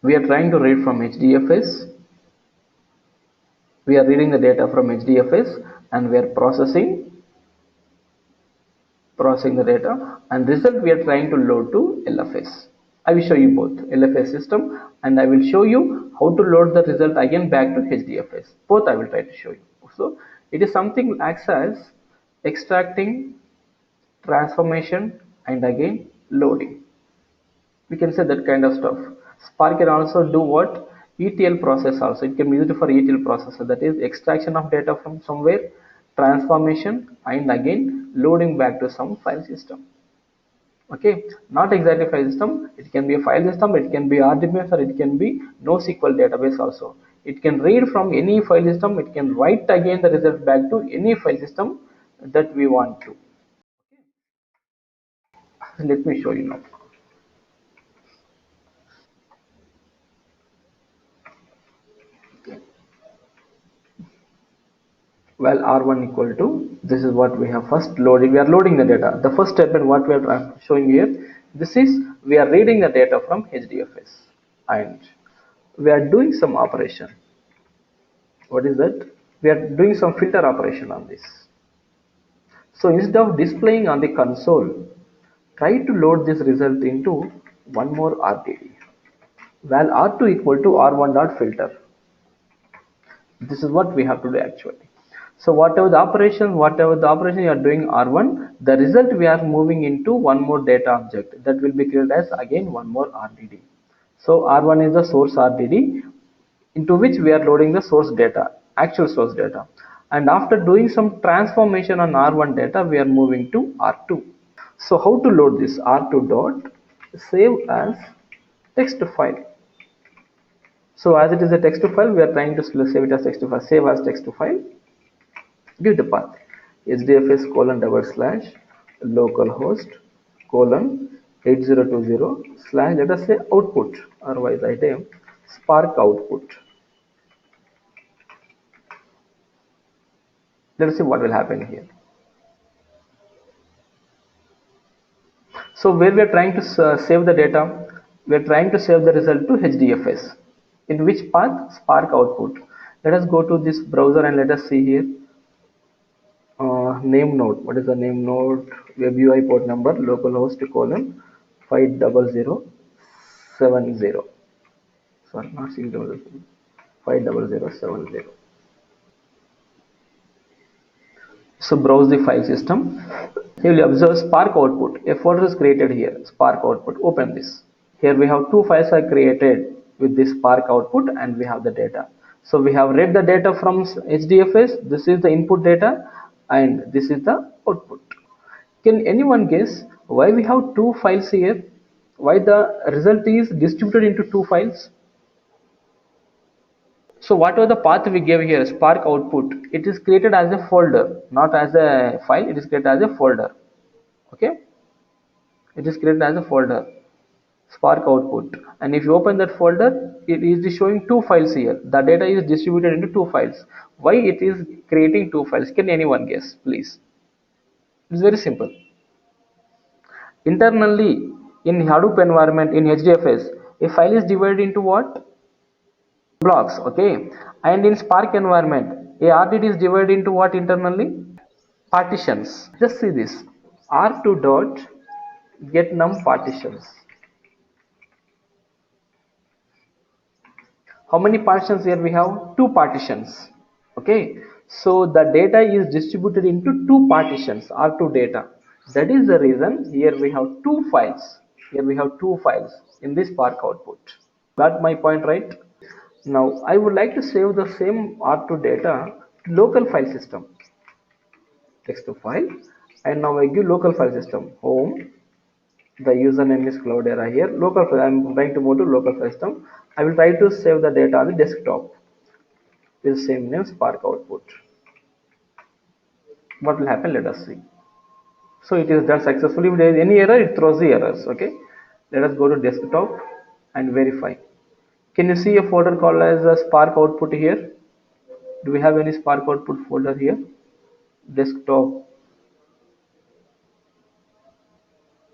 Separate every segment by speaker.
Speaker 1: we are trying to read from HDFS. We are reading the data from HDFS and we are processing the data, and result we are trying to load to LFS. I will show you both LFS system and I will show you how to load the result again back to HDFS. Both I will try to show you. So it is something acts as extracting, transformation, and again loading. We can say that kind of stuff. Spark can also do what? ETL process also. It can be used for ETL processor, that is extraction of data from somewhere, transformation, and again loading back to some file system. Okay, not exactly file system. It can be a file system, it can be RDBMS, or it can be NoSQL database also. It can read from any file system, it can write again the result back to any file system that we want to. Let me show you now. Well, R1 equal to, this is what we have first loading. We are loading the data. The first step in what we are showing here, this is we are reading the data from HDFS and we are doing some operation. What is that? We are doing some filter operation on this. So instead of displaying on the console, try to load this result into one more RTD. Well, R2 equal to R1 dot filter. This is what we have to do actually. So whatever the operation you are doing R1, the result we are moving into one more data object that will be created as again one more RDD. So R1 is the source RDD into which we are loading the source data, actual source data. And after doing some transformation on R1 data, we are moving to R2. So how to load this? R2 dot save as text file. So as it is a text file, we are trying to save it as text file. Save as text file. Give the path hdfs / localhost / 8020 / let us say output, otherwise item spark output. Let us see what will happen here. So where we are trying to save the data, we are trying to save the result to HDFS. In which path? Spark output. Let us go to this browser and let us see here. Name node. What is the name node? Web UI port number localhost / 50070. Sorry, not 600, 50070. So browse the file system. You will observe Spark output. A folder is created here. Spark output. Open this. Here we have two files are created with this Spark output and we have the data. So we have read the data from HDFS. This is the input data and this is the output. Can anyone guess why we have two files here? Why the result is distributed into two files? So whatever the path we gave here, Spark output, it is created as a folder, not as a file. It is created as a folder. Okay, it is created as a folder, Spark output, and if you open that folder, it is showing two files here. The data is distributed into two files. Why it is creating two files? Can anyone guess, please? It's very simple. Internally in Hadoop environment in HDFS, a file is divided into what? Blocks. Okay, and in Spark environment, a RDD is divided into what internally? Partitions. Just see this. R2 dot get num partitions. How many partitions here we have? Two partitions. Okay, so the data is distributed into two partitions, R2 data. That is the reason here we have two files. Here we have two files in this Spark output. Got my point, right? Now I would like to save the same R2 data to local file system. Text to file, and now I give local file system home. The username is Cloudera here. Local file. I'm trying to move to local file system. I will try to save the data on the desktop with the same name Spark output. What will happen? Let us see. So it is done successfully. If there is any error, it throws the errors. Okay. Let us go to desktop and verify. Can you see a folder called as a Spark output here? Do we have any Spark output folder here? Desktop.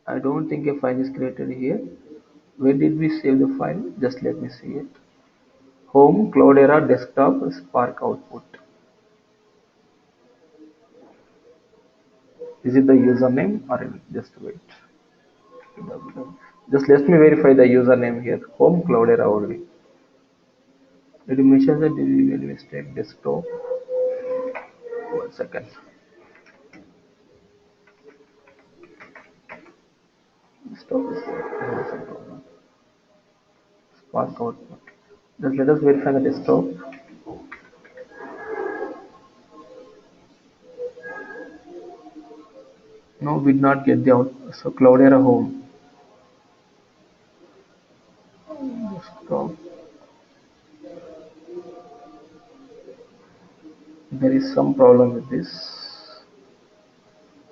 Speaker 1: I don't think a file is created here. Where did we save the file? Just let me see it. Home, Cloudera, desktop, Spark output. Is it the username or just wait? Just let me verify the username here. Home, Cloudera only. Did you mention that? Did you make mistake? Desktop. 1 second. Desktop is there. Some problem. Spark output. Just let us verify the desktop. No, we did not get the output. So Cloudera home. Desktop. There is some problem with this.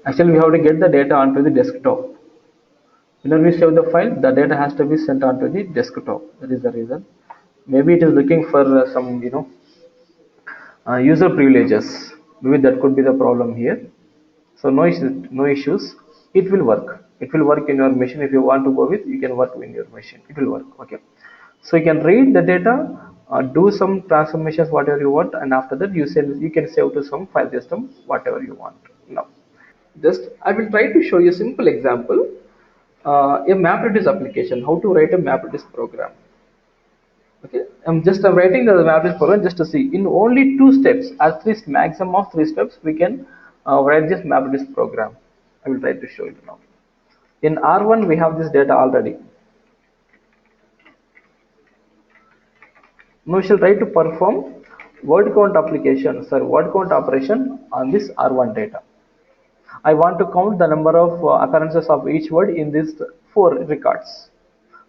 Speaker 1: Actually, we have to get the data onto the desktop. Whenever we save the file, the data has to be sent onto the desktop. That is the reason. Maybe it is looking for some, user privileges. Maybe that could be the problem here. So no issues. It will work. It will work in your machine. If you want to go with, you can work in your machine. It will work. Okay. So you can read the data, do some transformations, whatever you want, and after that you can save to some file system, whatever you want. Now, just I will try to show you a simple example. A MapReduce application. How to write a MapReduce program. Okay, I'm writing the MapReduce program just to see. In only 2 steps, at least maximum of 3 steps, we can write this MapReduce program. I will try to show it now. In R1, we have this data already. Now we shall try to perform word count word count operation on this R1 data. I want to count the number of occurrences of each word in these 4 records.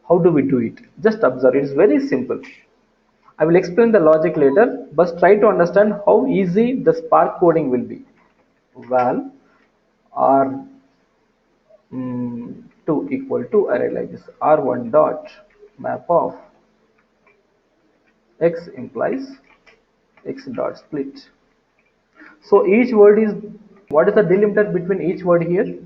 Speaker 1: How do we do it? Just observe. It is very simple. I will explain the logic later, but try to understand how easy the Spark coding will be. Val R2 equal to array like this. R1 dot map of x implies x dot split. So each word is, what is the delimiter between each word here?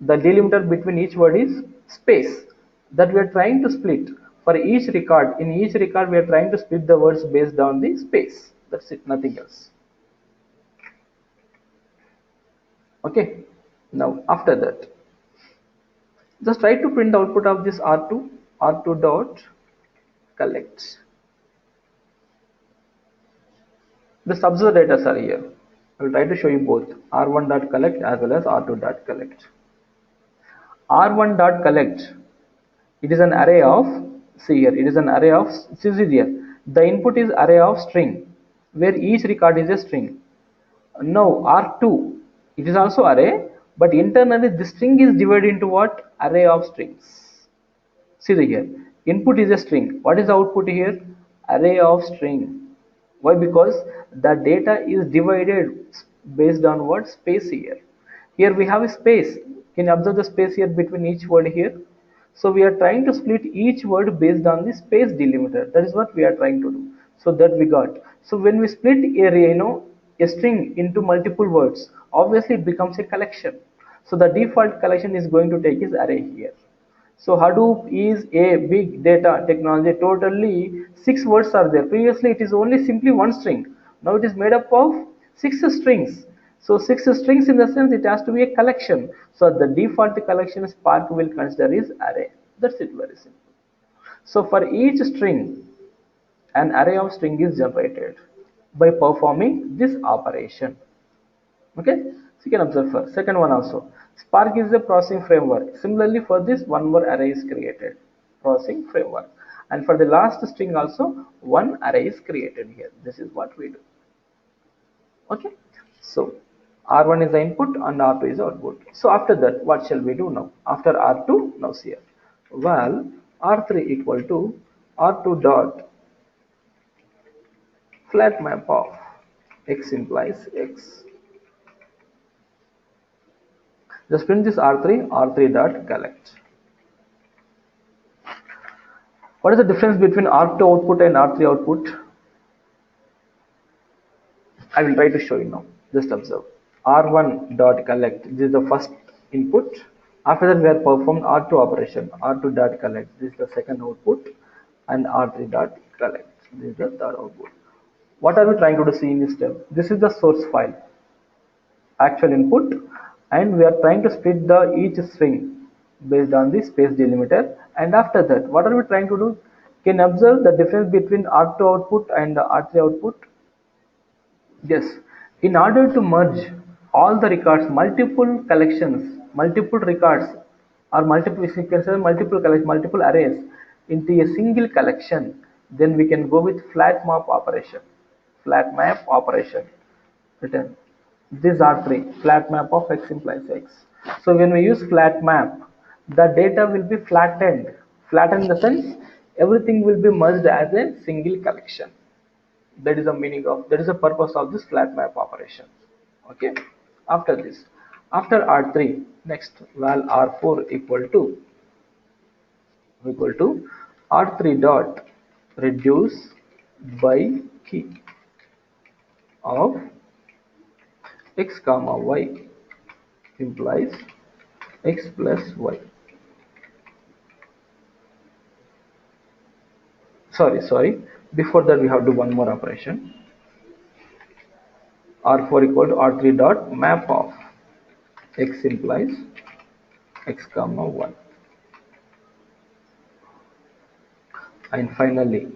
Speaker 1: The delimiter between each word is space that we are trying to split. For each record, in each record we are trying to split the words based on the space. That's it, nothing else. Okay. Now after that, just try to print the output of this R2 dot collect. The subset data are here. I will try to show you both R1 dot collect as well as R2 dot collect. R1 dot collect, it is an array of, see here, it is an array of, see here, the input is array of string where each record is a string. Now R2, it is also array, but internally this string is divided into what? Array of strings. See here, input is a string. What is the output here? Array of string. Why? Because the data is divided based on what? Space here. Here we have a space. Can you observe the space here between each word here? So we are trying to split each word based on the space delimiter. That is what we are trying to do. So that we got. So when we split a string into multiple words, obviously it becomes a collection. So the default collection is going to take is array here. So Hadoop is a big data technology. Totally 6 words are there. Previously it is only simply 1 string. Now it is made up of 6 strings. So 6 strings, in the sense it has to be a collection. So the default collection Spark will consider is array. That's it, very simple. So for each string, an array of string is generated by performing this operation. Okay, so you can observe first. Second one also, Spark is a processing framework. Similarly, for this, one more array is created, processing framework. And for the last string also, one array is created here. This is what we do. Okay, so R1 is the input and R2 is the output. So after that, what shall we do now? After R2, now see here, val R3 equal to R2 dot flat map of x implies x. Just print this R3 dot collect. What is the difference between R2 output and R3 output? I will try to show you now. Just observe. R1 dot collect. This is the first input. After that, we have performed R2 operation. R2 dot collect. This is the second output, and R3 dot collect. This is the third output. What are we trying to do see in this step? This is the source file, actual input, and we are trying to split the each string based on the space delimiter. And after that, what are we trying to do? Can observe the difference between R2 output and the R3 output. Yes, in order to merge all the records, multiple collections, multiple records, or multiple sequences, multiple arrays into a single collection, then we can go with flat map operation. Flat map operation. Written. These are three. Flat map of x implies x. So when we use flat map, the data will be flattened. Flattened in the sense everything will be merged as a single collection. That is the meaning of, that is the purpose of this flat map operation. Okay. After this, after R3, next val R4 equal to R3 dot reduce by key of x comma y implies x plus y. Sorry, before that we have to do one more operation. R4 equal to R3 dot map of x implies x comma y. And finally,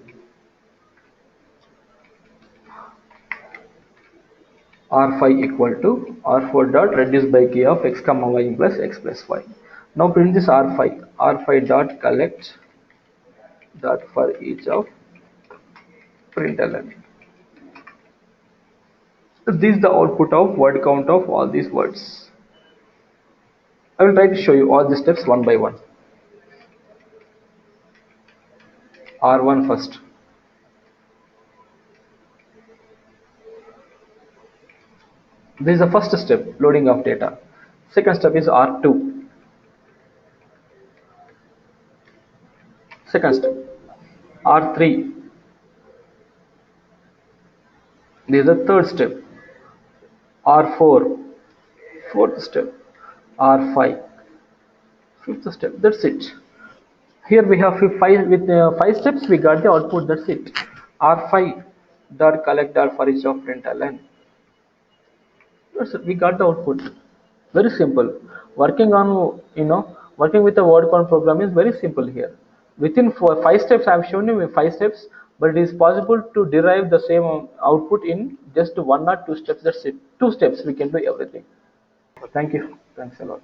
Speaker 1: R5 equal to R4 dot reduce by key of x comma y implies x plus y. Now print this R5. R5 dot collect dot for each of println. This is the output of word count of all these words. I will try to show you all the steps one by one. R1 first. This is the first step, loading of data. Second step is R2. Second step, R3. This is the third step. R4. Fourth step. R5. Fifth step. That's it. Here we have five steps. We got the output. That's it. R5 dot collect dot for each of println. That's it. We got the output. Very simple. Working on working with a word count program is very simple here. Within five steps, I have shown you 5 steps, but it is possible to derive the same output in just 1 or 2 steps. That's it. 2 steps we can do everything. Thank you. Thanks a lot.